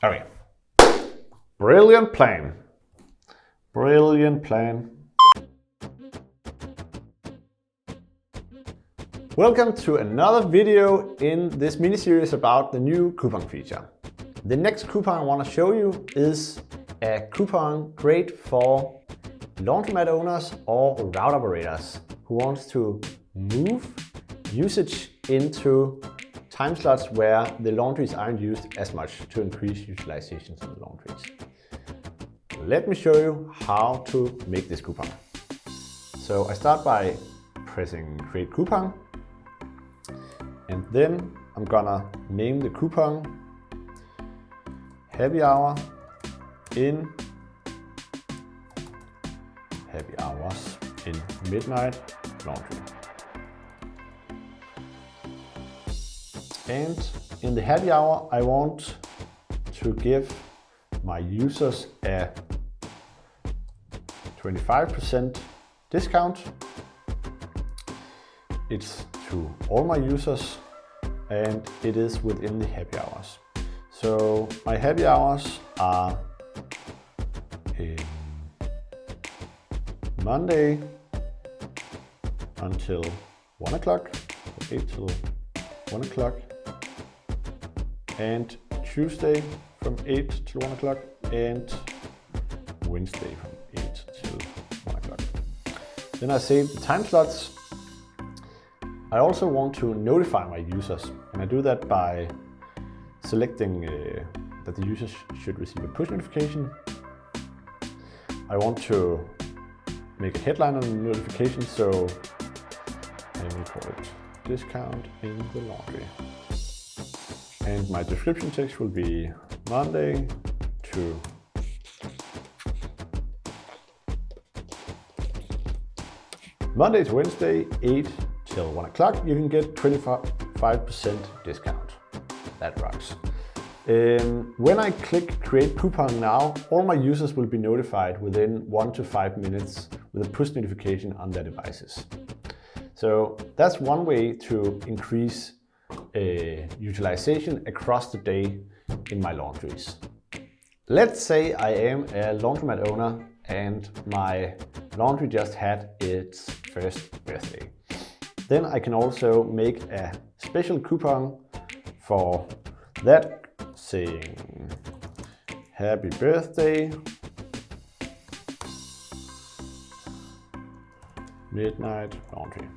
Okay. Brilliant plan. Brilliant plan. Welcome to another video in this mini-series about the new coupon feature. The next coupon I want to show you is a coupon great for laundromat owners or route operators who wants to move usage into time slots where the laundries aren't used as much to increase utilizations of the laundries. Let me show you how to make this coupon. So I start by pressing create coupon, and then I'm gonna name the coupon happy hour in happy hours in midnight laundry. And in the happy hour, I want to give my users a 25% discount. It's to all my users and it is within the happy hours. So my happy hours are Monday until 1 o'clock, 8 till 1 o'clock, and Tuesday from 8 till 1 o'clock, and Wednesday from 8 till 1 o'clock. Then I save the time slots. I also want to notify my users, and I do that by selecting that the users should receive a push notification. I want to make a headline on the notification, so I will call it discount in the laundry. And my description text will be Monday to Wednesday, 8 till 1 o'clock, you can get 25% discount. That rocks. When I click create coupon now, all my users will be notified within 1 to 5 minutes with a push notification on their devices. So that's one way to increase utilization across the day in my laundries. Let's say I am a laundromat owner and my laundry just had its first birthday. Then I can also make a special coupon for that, saying happy birthday, midnight laundry.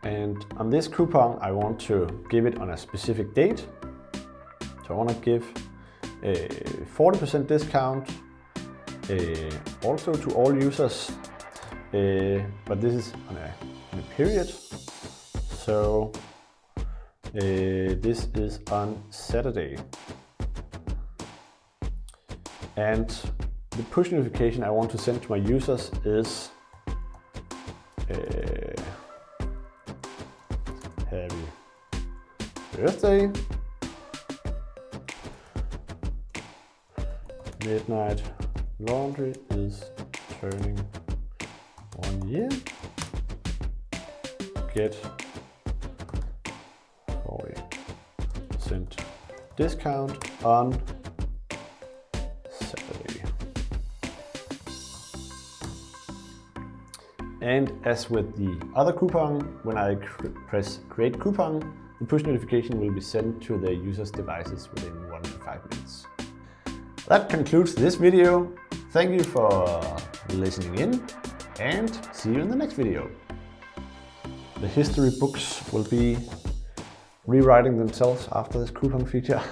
And on this coupon, I want to give it on a specific date. So I want to give a 40% discount also to all users, but this is on a period. So this is on Saturday. And the push notification I want to send to my users is happy birthday, midnight laundry is turning 1 year, get 40% discount on Saturday. And as with the other coupon, when I press create coupon, the push notification will be sent to the user's devices within 1 to 5 minutes. That concludes this video. Thank you for listening in and see you in the next video. The history books will be rewriting themselves after this coupon feature.